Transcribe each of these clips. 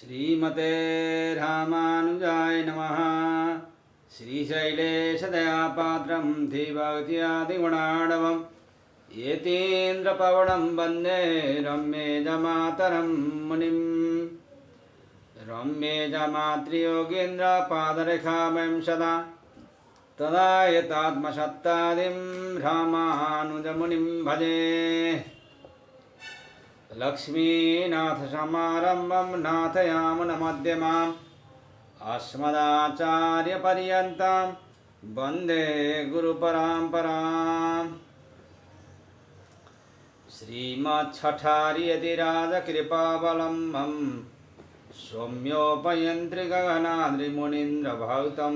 श्रीमते रामानुजाय नमः। श्रीशैलेशदयापात्रं धीभक्त्यादिगुणार्णवं यतीन्द्रपवनं वन्दे रम्येजमातरं मुनिं। रम्येजमातृयोगीन्द्रपादरेखामयं सदा तदा यतात्मसत्तादिं रामानुजमुनिं भजे। लक्ष्मीनाथसमारम्भं नाथयामुनमध्यमाम् अस्मदाचार्यपर्यन्तं वन्दे गुरुपरम्पराम्। श्रीमच्छठार्यतिराजकृपावलम्बं सौम्योपयन्त्रिगगनाद्रिमुनीन्द्रभक्तं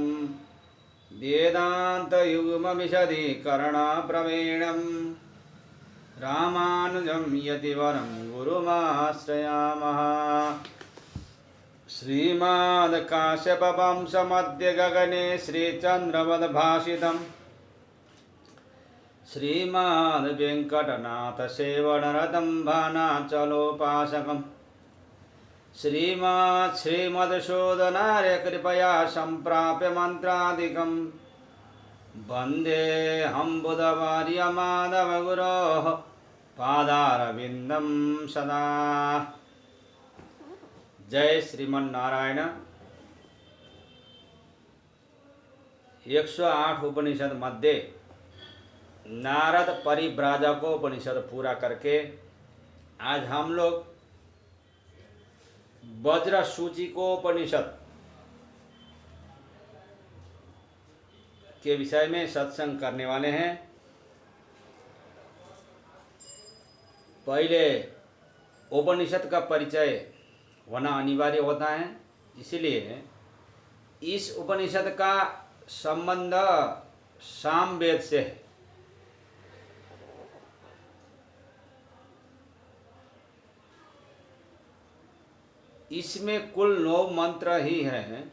वेदान्तयुग्मविशदीकरणप्रवीणम् रामानुजं यतिवरं गुरुमाश्रयामः। श्रीमद्काश्यपवंशमध्ये गगने श्रीचन्द्रवद्भासितं श्रीमद्वेङ्कटनाथसेवनरतं भानाचलोपासकं श्रीमत्श्रीमधुसूदनार्यकृपया सम्प्राप्य मन्त्रादिकं वन्देऽहं बुधवार्यमाधवगुरोः पादारविन्दं सदा। जय श्रीमन्नारायण। 108 उपनिषद मध्य नारद परिव्राजकोपनिषद पूरा करके आज हम लोग वज्र सूचिकोपनिषद के विषय में सत्संग करने वाले हैं। पहले उपनिषद का परिचय होना अनिवार्य होता है, इसलिए इस उपनिषद का संबंध सामवेद से है। इसमें कुल 9 मंत्र ही हैं।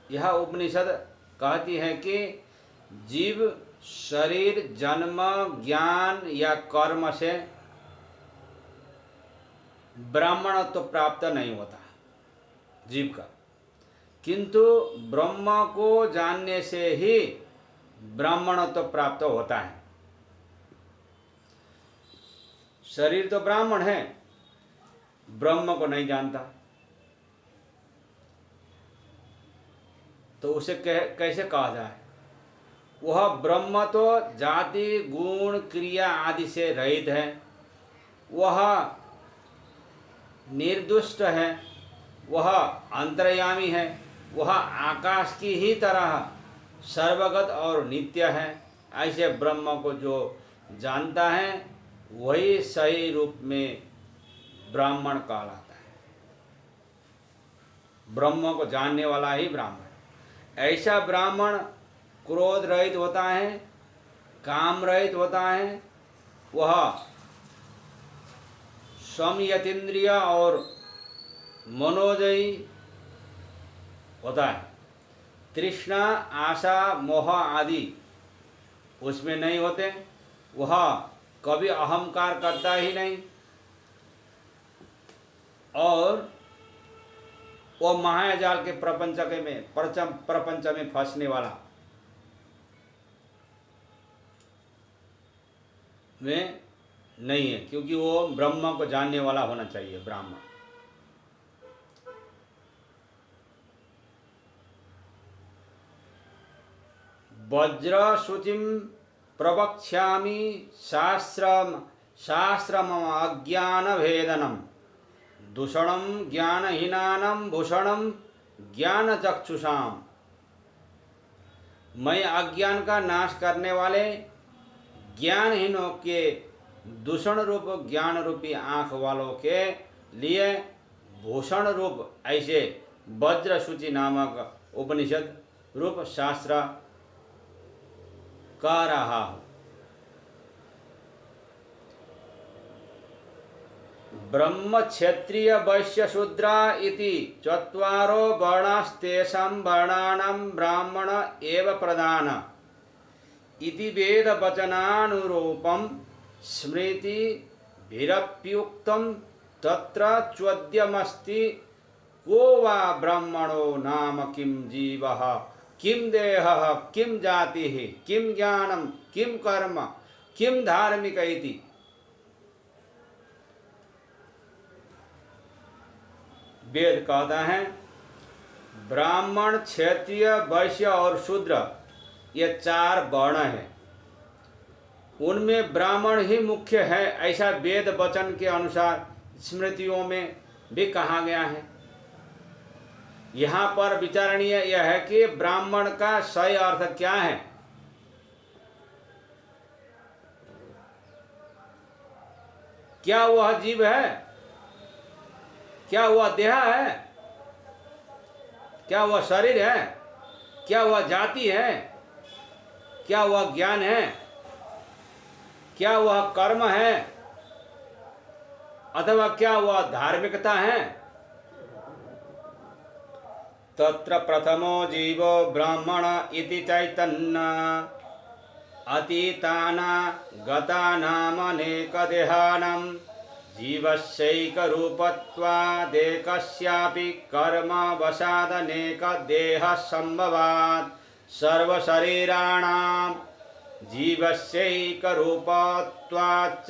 यह उपनिषद कहती है कि जीव शरीर जन्म ज्ञान या कर्म से ब्राह्मणत्व प्राप्त नहीं होता जीव का, किंतु ब्रह्म को जानने से ही ब्राह्मणत्व प्राप्त होता है। शरीर तो ब्राह्मण है, ब्रह्म को नहीं जानता, तो उसे कैसे कहा जाए? वह ब्रह्म तो जाति गुण क्रिया आदि से रहित है, वह निर्दुष्ट है, वह अंतर्यामी है, वह आकाश की ही तरह सर्वगत और नित्य है। ऐसे ब्रह्म को जो जानता है वही सही रूप में ब्राह्मण कहलाता है। ब्रह्म को जानने वाला ही ब्राह्मण। ऐसा ब्राह्मण क्रोध रहित होता है, काम रहित होता है, वह संयतीन्द्रिय और मनोजयी होता है। तृष्णा आशा मोह आदि उसमें नहीं होते, वह कभी अहंकार करता ही नहीं, और वो मायाजाल के प्रपंच में फंसने वाला में नहीं है, क्योंकि वो ब्रह्म को जानने वाला होना चाहिए ब्राह्मण। वज्र शुचिं प्रवक्ष्यामि शास्त्रम अज्ञान भेदनम दूषणं ज्ञानहीनानां भूषणं ज्ञानचक्षुषाम्। मैं अज्ञान का नाश करने वाले ज्ञानहीनों के दूषण रूप ज्ञान रूपी आँख वालों के लिए भूषण रूप ऐसे वज्र सूचि नामक उपनिषद रूप शास्त्र कह रहा हूँ। ब्रह्म क्षत्रिय वैश्य शूद्रा इति चत्वारो वर्णास्तेषां वर्णानां ब्राह्मण एव प्रधान इति वेद वचनानुरूपं स्मृति भिरप्युक्तं तत्र चोद्यमस्ति को वा ब्रह्मणो नाम किम जीवः किम देहः किम जातिः किम ज्ञानम किम कर्म किम धार्मिक इति। वेद कहता है ब्राह्मण, क्षत्रिय, वैश्य और शूद्र ये 4 वर्ण हैं। उनमें ब्राह्मण ही मुख्य है, ऐसा वेद वचन के अनुसार स्मृतियों में भी कहा गया है। यहाँ पर विचारणीय यह है कि ब्राह्मण का सही अर्थ क्या है। क्या वह जीव है? क्या वह देह है? क्या वह शरीर है? क्या वह जाति है? क्या वह ज्ञान है? क्या वह कर्म है? अथवा क्या वह धार्मिकता है? तत्र प्रथमो जीवो ब्राह्मण इति चैतन्य अतीतानागतानामनेकदेहानां जीवस्यैकरूपत्वादेकस्यापि कर्मवशादनेकदेहसम्भवात् सर्वशरीराणां जीवस्यैकरूपत्वाच्च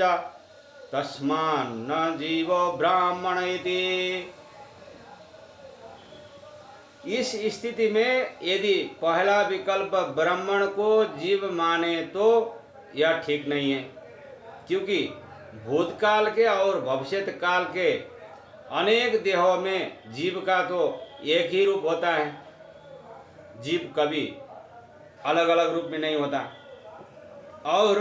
तस्मान्न जीवो ब्राह्मण इति। इस स्थिति में यदि पहला विकल्प ब्राह्मण को जीव माने तो यह ठीक नहीं है, क्योंकि भूतकाल के और भविष्यत काल के अनेक देहों में जीव का तो एक ही रूप होता है। जीव कभी अलग अलग रूप में नहीं होता, और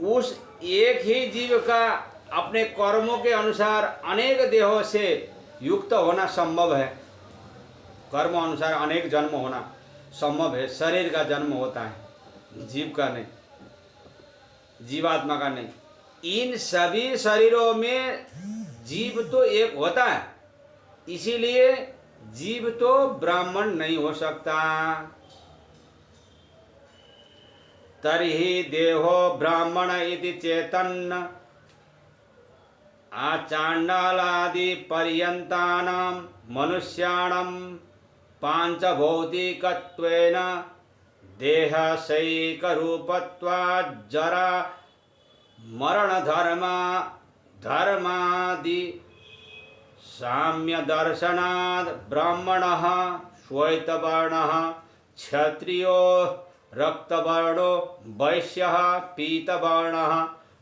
उस एक ही जीव का अपने कर्मों के अनुसार अनेक देहों से युक्त होना संभव है। कर्म अनुसार अनेक जन्म होना संभव है। शरीर का जन्म होता है, जीव का नहीं, जीवात्मा का नहीं। इन सभी शरीरों में जीव तो एक होता है, इसीलिए जीव तो ब्राह्मण नहीं हो सकता। तर्हि देहो ब्राह्मण इति चेतन आचांडालादि पर्यंतानां मनुष्याणां पांचभौतिकत्वेन देहशैकरूपत्वात् जरा मरण धर्मादि साम्य दर्शनात् ब्राह्मणः श्वेतवर्णः क्षत्रियो रक्तवर्णो वैश्यः पीतवर्णः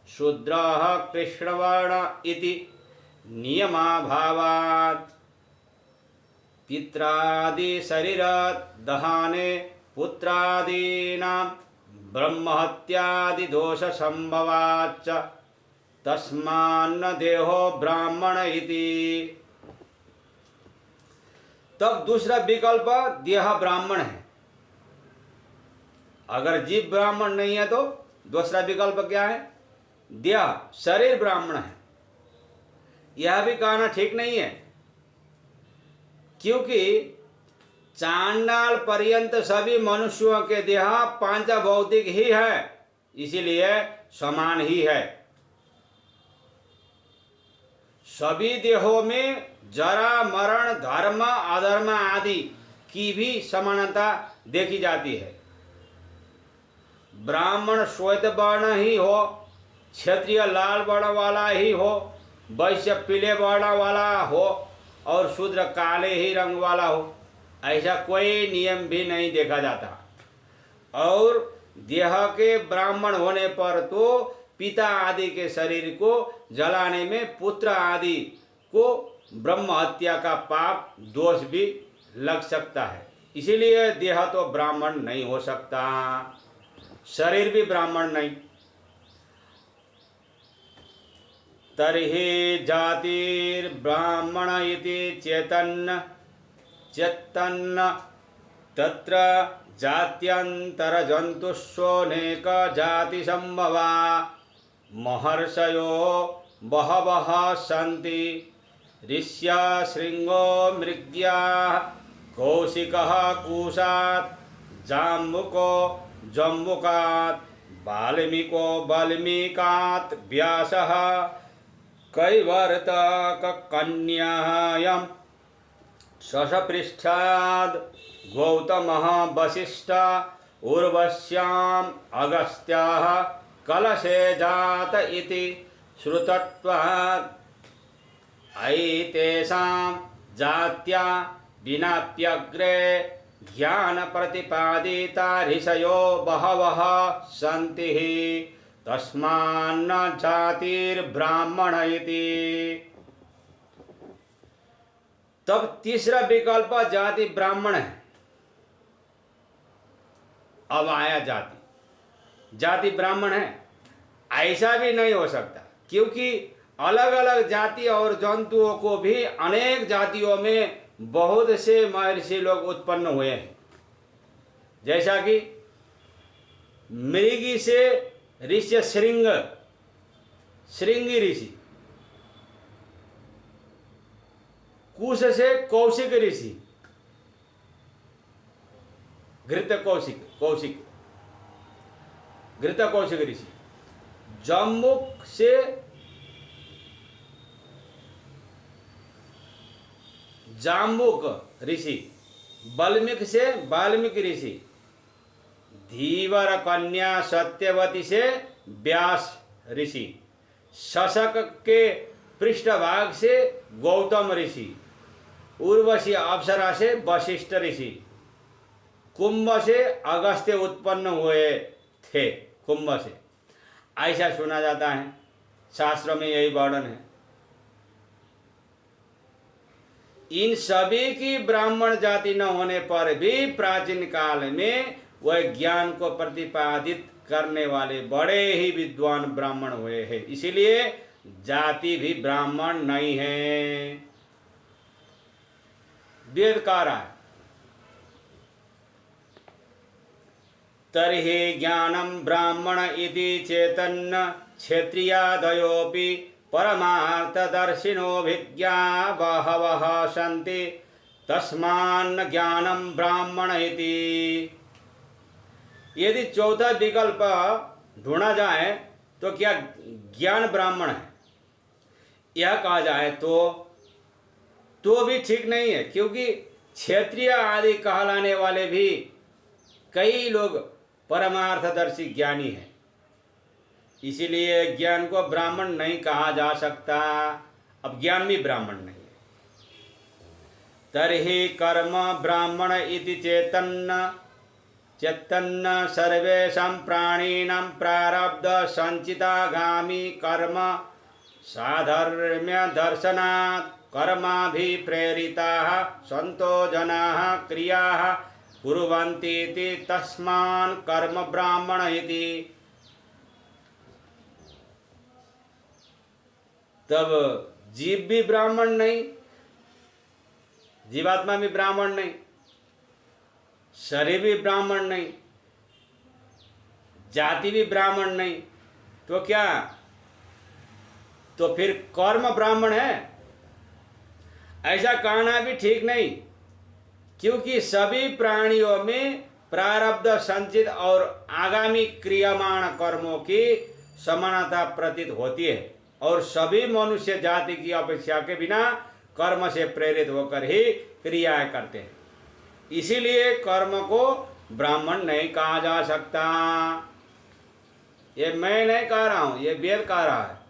शूद्रः कृष्णवर्ण इति नियमाभावात् पित्रादि शरीरात् दहाने पुत्रादीनां ब्रह्महत्यादि दोष संभवाच्च तस्मान्न देहो ब्राह्मण इति। तब दूसरा विकल्प देह ब्राह्मण है। अगर जीव ब्राह्मण नहीं है तो दूसरा विकल्प क्या है? देह शरीर ब्राह्मण है। यह भी कहना ठीक नहीं है, क्योंकि चांडाल पर्यंत सभी मनुष्यों के देह पांच भौतिक ही है, इसीलिए समान ही है। सभी देहों में जरा मरण धर्म अधर्म आदि की भी समानता देखी जाती है। ब्राह्मण श्वेत वर्ण ही हो, क्षत्रिय लाल वर्ण वाला ही हो, वैश्य पीले वर्ण वाला हो और शूद्र काले ही रंग वाला हो, ऐसा कोई नियम भी नहीं देखा जाता। और देह के ब्राह्मण होने पर तो पिता आदि के शरीर को जलाने में पुत्र आदि को ब्रह्म हत्या का पाप दोष भी लग सकता है, इसीलिए देह तो ब्राह्मण नहीं हो सकता, शरीर भी ब्राह्मण नहीं। तर्हि जातिर्ब्राह्मण इति चेतन्न तत्र जात्यंतर जंतुष्वनेक जाति संभवा महर्षयो बहवः सन्ति ऋष्या श्रृंगो मृग्याः कौशिकः कूशात् जाम्बुको जम्बुकात् वाल्मीको वाल्मीकात् व्यासः कैवर्तक कन्यायं शशपृष्ठाद् गौतमः वसिष्ठ उर्वश्याम् अगस्त्याः कलशे जात इति श्रुतत्वात् ऐतेषां जात्या विनाप्यग्रे ज्ञान प्रतिपादिता ऋषयो बहवः सन्ति तस्मान्न जातिर्ब्राह्मण इति। तब तीसरा विकल्प जाति ब्राह्मण है। अब आया जाति, जाति ब्राह्मण है, ऐसा भी नहीं हो सकता, क्योंकि अलग अलग जाति और जंतुओं को भी अनेक जातियों में बहुत से महर्षि लोग उत्पन्न हुए हैं। जैसा कि मृगी से ऋषि श्रृंगी ऋषि, कुश से कौशिक ऋषि, घृत कौशिक ऋषि, जम्बुक से जाम्बुक ऋषि, वाल्मीकि से वाल्मीकि ऋषि, धीवर कन्या सत्यवती से व्यास ऋषि, शशक के पृष्ठभाग से गौतम ऋषि, उर्वशी अप्सरा से वशिष्ठ ऋषि, कुंभ से अगस्त्य उत्पन्न हुए थे। कुंभ से ऐसा सुना जाता है, शास्त्रों में यही वर्णन है। इन सभी की ब्राह्मण जाति न होने पर भी प्राचीन काल में वह ज्ञान को प्रतिपादित करने वाले बड़े ही विद्वान ब्राह्मण हुए हैं, इसीलिए जाति भी ब्राह्मण नहीं है। वेद कह रहा है तर्हि ज्ञानम ब्राह्मण इति चेतन्न क्षत्रियादयोपि परमार्थदर्शिनोऽभिज्ञा बहवः सन्ति तस्मान्न ज्ञानम ब्राह्मण इति। यदि चौथा विकल्प ढूंढा जाए तो क्या ज्ञान ब्राह्मण है यह कहा जाए तो भी ठीक नहीं है, क्योंकि क्षेत्रीय आदि कहलाने वाले भी कई लोग परमार्थदर्शी ज्ञानी हैं, इसीलिए ज्ञान को ब्राह्मण नहीं कहा जा सकता। अब ज्ञान भी ब्राह्मण नहीं है। तर्हि कर्म ब्राह्मण इति चेतन्न सर्वेषां प्राणिनां प्रारब्ध संचितागामी कर्म साधर्म्य दर्शनात् कर्माभिप्रेरिताः सन्तो जनाः क्रियाः कुर्वन्ति इति तस्मान् कर्म ब्राह्मण इति। तब जीव भी ब्राह्मण नहीं, जीवात्मा भी ब्राह्मण नहीं, शरीर भी ब्राह्मण नहीं, जाति भी ब्राह्मण नहीं, तो क्या, तो फिर कर्म ब्राह्मण है ऐसा कहना भी ठीक नहीं, क्योंकि सभी प्राणियों में प्रारब्ध संचित और आगामी क्रियामाण कर्मों की समानता प्रतीत होती है और सभी मनुष्य जाति की अपेक्षा के बिना कर्म से प्रेरित होकर ही क्रियाएं करते हैं, इसीलिए कर्म को ब्राह्मण नहीं कहा जा सकता। ये मैं नहीं कह रहा हूं, ये वेद कह रहा है।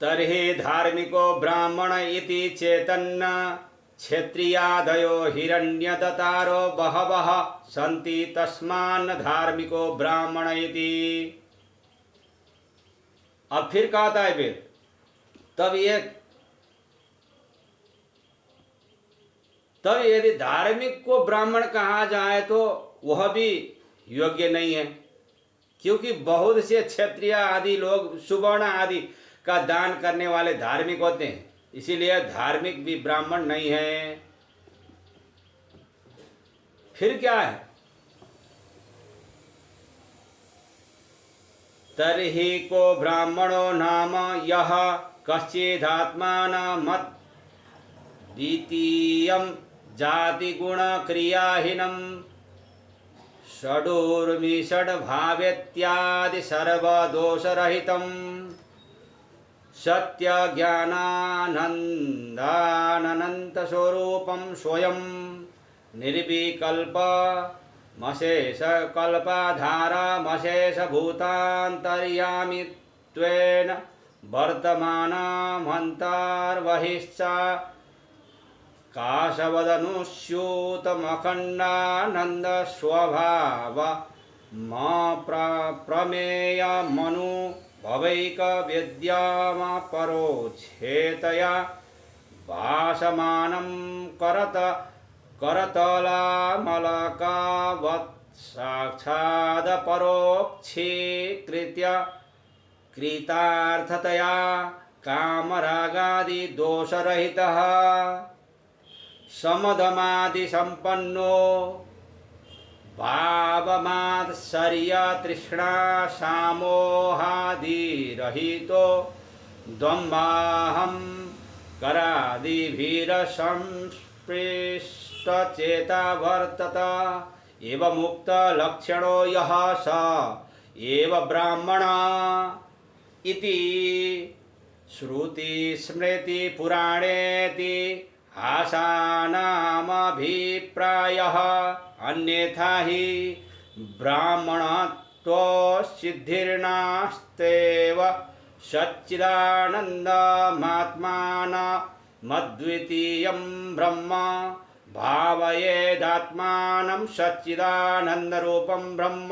तर्हि धार्मिको ब्राह्मण इति चेतन्न क्षेत्रियादयो हिरण्यदतारो बहवः सन्ति तस्मान्न धार्मिको ब्राह्मण इति। अब फिर कहता है वेद, तब यदि धार्मिक को ब्राह्मण कहा जाए तो वह भी योग्य नहीं है, क्योंकि बहुत से क्षत्रिय आदि लोग सुवर्ण आदि का दान करने वाले धार्मिक होते हैं, इसीलिए धार्मिक भी ब्राह्मण नहीं है। फिर क्या है? तर्हि को ब्राह्मणो नाम यह कश्चिदात्मान मत द्वितीयं जाति गुण क्रियाहीनम षडूर्मि षड्भावेत्यादि सर्वदोषरहितम सत्य ज्ञानानंदानंत स्वरूपम स्वयं निर्विकल्प मशेष कल्पाधारमशेष भूतान्तर्यामि त्वेन वर्तमानमन्तर्बहिश्च काशवदनुस्यूतमखण्डानन्द स्वभाव प्रमेय मनु भवैक विद्यामपरोच्छेतया भासमानं करतलामलकावत् साक्षादपरोक्षीकृत्य कृतार्थतया कामरागादि दोषरहितः समदमादि संपन्नो भावमात्सर्य तृष्णा सामोहादिरहितो द्वन्द्वाहं करादिभिरसंस्पृष्टचेता वर्तत एव मुक्त लक्षणो यः स एव ब्राह्मण इति श्रुति स्मृति पुराणेति आसानामभिप्रायः अन्यथा हि ब्राह्मणत्वसिद्धिर्नास्त्येव सच्चिदानन्दमात्मानमद्वितीयं ब्रह्म भावयेदात्मानं सच्चिदानन्दरूपं ब्रह्म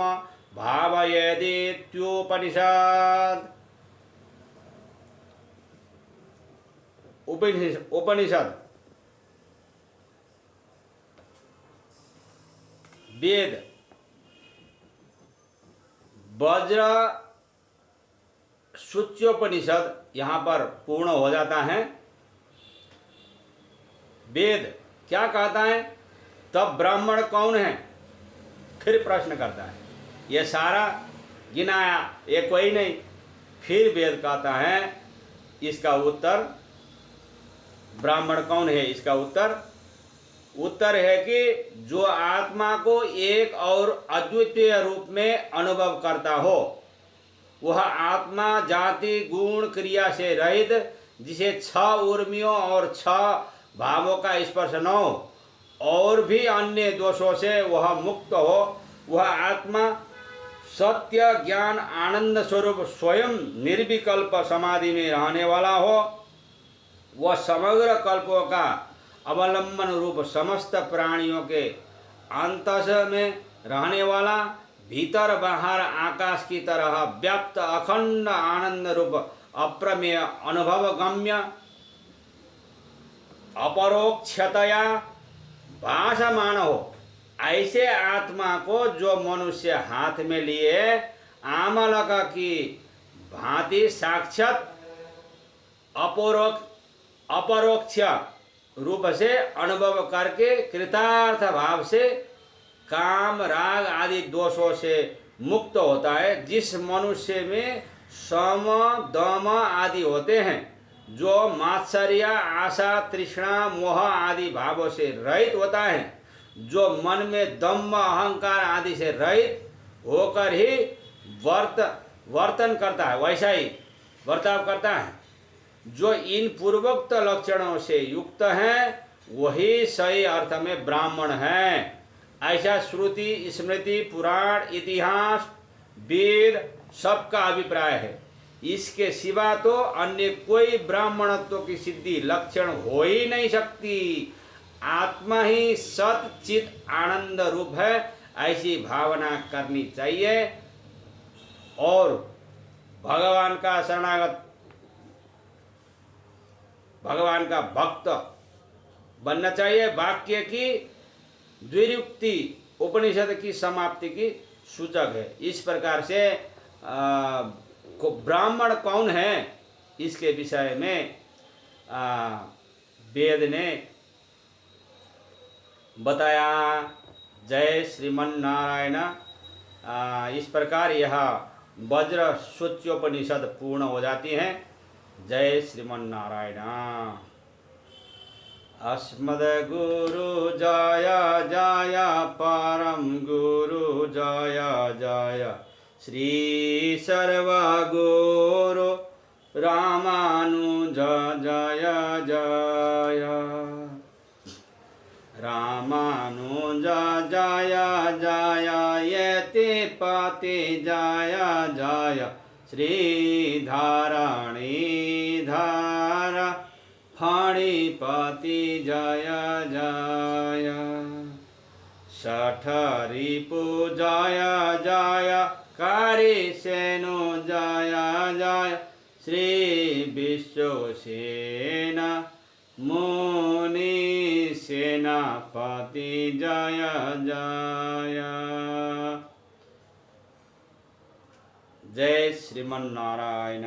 भावयेदित्युपनिषद। उपनिषद वेद वज्र सूच्योपनिषद यहाँ पर पूर्ण हो जाता है। वेद क्या कहता है? तब ब्राह्मण कौन है? फिर प्रश्न करता है। ये सारा गिनाया, ये कोई नहीं। फिर वेद कहता है इसका उत्तर ब्राह्मण कौन है? इसका उत्तर है कि जो आत्मा को एक और अद्वितीय रूप में अनुभव करता हो, वह आत्मा जाति गुण क्रिया से रहित, जिसे 6 उर्मियों और 6 भावों का स्पर्श न हो और भी अन्य दोषों से वह मुक्त हो, वह आत्मा सत्य ज्ञान आनंद स्वरूप स्वयं निर्विकल्प समाधि में रहने वाला हो, वह समग्र कल्पों का अवलंबन रूप समस्त प्राणियों के अंतस में रहने वाला, भीतर बाहर आकाश की तरह व्याप्त अखंड आनंद रूप अप्रमेय अनुभव गम्य अपरोक्षतया भासमान हो, ऐसे आत्मा को जो मनुष्य हाथ में लिए आमलक की भांति साक्षात अपरोक्ष रूप से अनुभव करके कृतार्थ भाव से काम राग आदि दोषों से मुक्त होता है। जिस मनुष्य में सम दम आदि होते हैं, जो मात्सर्य आशा तृष्णा मोह आदि भावों से रहित होता है, जो मन में दम्भ अहंकार आदि से रहित होकर ही वर्तन करता है, वैसा ही बर्ताव करता है, जो इन पूर्वोक्त लक्षणों से युक्त हैं, वही सही अर्थ में ब्राह्मण है। ऐसा श्रुति स्मृति पुराण इतिहास वेद सबका अभिप्राय है। इसके सिवा तो अन्य कोई ब्राह्मणत्व की सिद्धि लक्षण हो ही नहीं सकती। आत्मा ही सत चित आनंद रूप है, ऐसी भावना करनी चाहिए और भगवान का शरणागत, भगवान का भक्त बनना चाहिए। वाक्य की द्विरुक्ति उपनिषद की समाप्ति की सूचक है। इस प्रकार से ब्राह्मण कौन है, इसके विषय में वेद ने बताया। जय श्रीमन्नारायण। इस प्रकार यह वज्र सूच्योपनिषद पूर्ण हो जाती है। जय श्रीमन्नारायण। अस्मद्गुरु जय जय परम गुरु जय जय श्री सर्वगुरु रामानुज जय जय रामानुज जय जय यतिपति जय जय श्रीधरणीधर फणिपति जय जय शठरिपु जय जय करिसेनु जय जय श्री विश्वसेन मुनि सेनापति जय जय। जय श्रीमन्नारायण।